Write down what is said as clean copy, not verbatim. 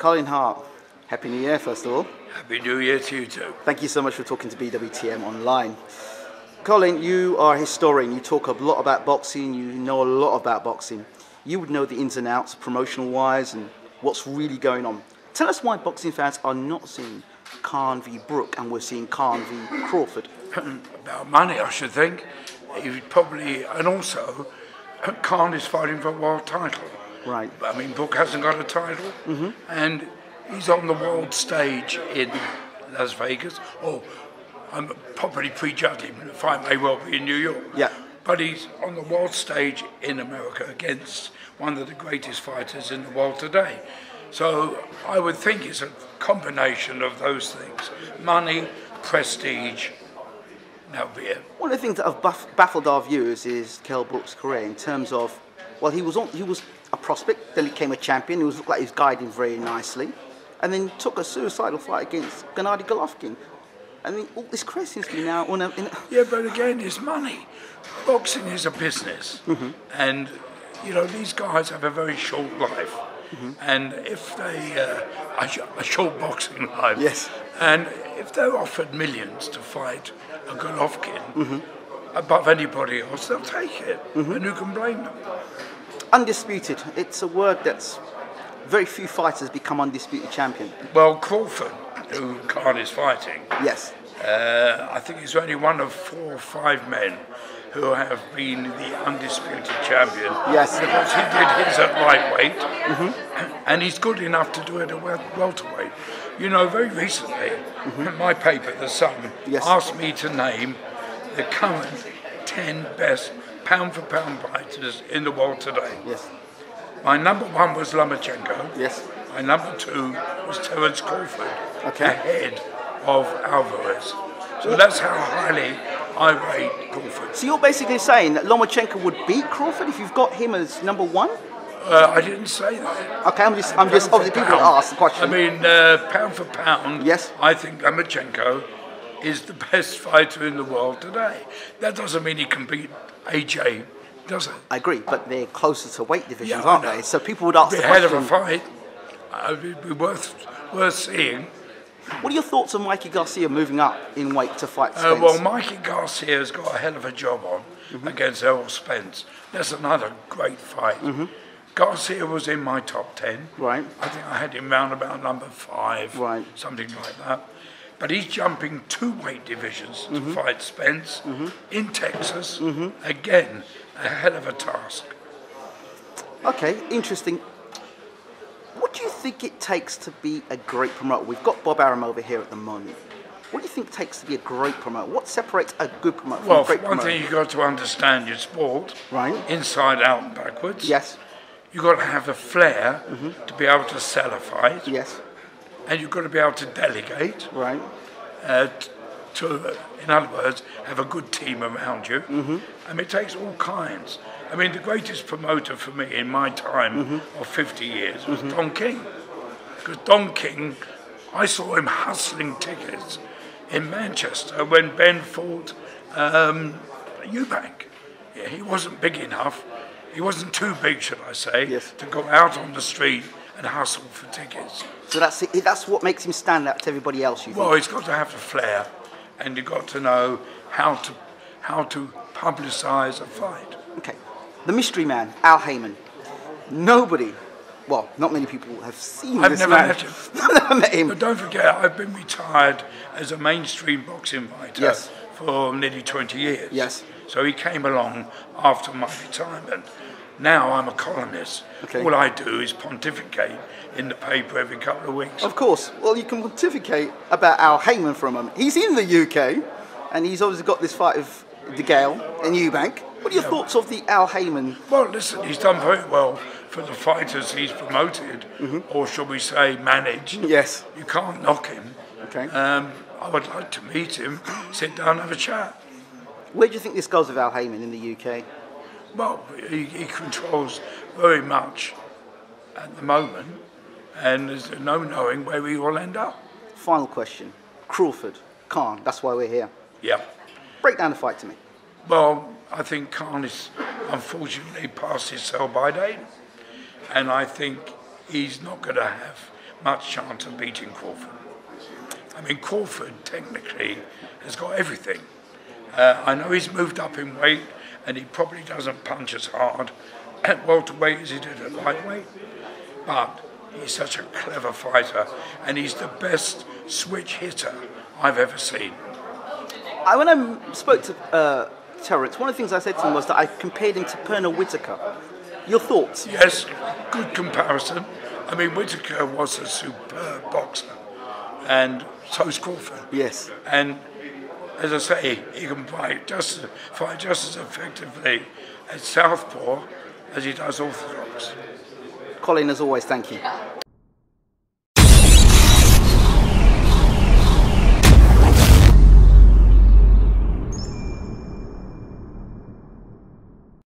Colin Hart, Happy New Year first of all. Happy New Year to you too. Thank you so much for talking to BWTM Online. Colin, you are a historian, you talk a lot about boxing, you know a lot about boxing. You would know the ins and outs, promotional wise, and what's really going on. Tell us why boxing fans are not seeing Khan v Brook and we're seeing Khan v Crawford. About money, I should think. He would probably, and also, Khan is fighting for a world title. Right. I mean, Brook hasn't got a title, and he's on the world stage in Las Vegas. Oh, I'm probably prejudging him. The fight may well be in New York. Yeah. But he's on the world stage in America against one of the greatest fighters in the world today. So I would think it's a combination of those things. Money, prestige, that'll be it. One of the things that have baffled our viewers is Kell Brook's career in terms of, well, he was a prospect, then he became a champion, he looked like he was guiding very nicely, and then took a suicidal fight against Gennady Golovkin. I mean, all this craze seems to be now on a... Yeah, but again, it's money. Boxing is a business, and, you know, these guys have a very short life. And if they, a short boxing life, yes. And if they're offered millions to fight a Golovkin above anybody else, they'll take it. And who can blame them? Undisputed. It's a word that's very few fighters become undisputed champion. Well, Crawford, who Khan is fighting, yes. I think he's only one of 4 or 5 men who have been the undisputed champion. Yes. Because he did his at lightweight, and he's good enough to do it at welterweight. You know, very recently, my paper, The Sun, asked me to name the current 10 best pound-for-pound fighters in the world today. Yes. My number 1 was Lomachenko. Yes. My number 2 was Terence Crawford, ahead of Alvarez. So that's how highly I rate Crawford. So you're basically saying that Lomachenko would beat Crawford if you've got him as number 1? I didn't say that. Okay, I'm just obviously people ask the question. I mean, pound for pound, yes. I think Lomachenko is the best fighter in the world today. That doesn't mean he can beat AJ, does it? I agree, but they're closer to weight divisions, aren't they? So people would ask the question. It'd be a hell of a fight. It'd be worth seeing. What are your thoughts on Mikey Garcia moving up in weight to fight Spence? Well, Mikey Garcia's got a hell of a job on against Errol Spence. That's another great fight. Garcia was in my top 10. Right. I think I had him round about number 5, right. Something like that. But he's jumping 2 weight divisions to fight Spence in Texas. Again, a hell of a task. Okay, interesting. What do you think it takes to be a great promoter? We've got Bob Arum over here at the moment. What do you think it takes to be a great promoter? What separates a good promoter from a great promoter? Well, for one thing, you've got to understand your sport. Right. Inside out and backwards. Yes. You've got to have a flair to be able to sell a fight. Yes. And you've got to be able to delegate. Right. In other words, have a good team around you. I mean, it takes all kinds. I mean, the greatest promoter for me in my time of 50 years was Don King. Because Don King, I saw him hustling tickets in Manchester when Ben fought Eubank. Yeah, he wasn't big enough. He wasn't too big, should I say, to go out on the street and hustle for tickets. So that's what makes him stand out to everybody else, you think? Well, he's got to have the flair, and you've got to know how to publicise a fight. Okay. The mystery man, Al Heyman. Nobody, well, not many people have seen this man. I've never met him. I've never met him. But don't forget, I've been retired as a mainstream boxing fighter for nearly 20 years. Yes. So he came along after my retirement. Now I'm a columnist. Okay. All I do is pontificate in the paper every couple of weeks. Of course. Well, you can pontificate about Al Heyman for a moment. He's in the UK, and he's obviously got this fight with De Gale and Eubank. What are your thoughts of the Al Heyman? Well, listen, he's done very well for the fighters he's promoted, or shall we say managed. Yes. You can't knock him. Okay. I would like to meet him, sit down, have a chat. Where do you think this goes with Al Heyman in the UK? Well, he controls very much at the moment, and there's no knowing where he will end up. Final question. Crawford, Khan, that's why we're here. Yeah. Break down the fight to me. Well, I think Khan is unfortunately past his sell-by date, and I think he's not going to have much chance of beating Crawford. I mean, Crawford technically has got everything. I know he's moved up in weight and he probably doesn't punch as hard at welterweight as he did at lightweight, but he's such a clever fighter and he's the best switch hitter I've ever seen. When I spoke to Terence, one of the things I said to him was that I compared him to Pernell Whitaker. Your thoughts? Yes, good comparison. I mean, Whitaker was a superb boxer, and so's Crawford. Yes. And as I say, he can fight just as effectively at southpaw as he does orthodox. Colin, as always, thank you.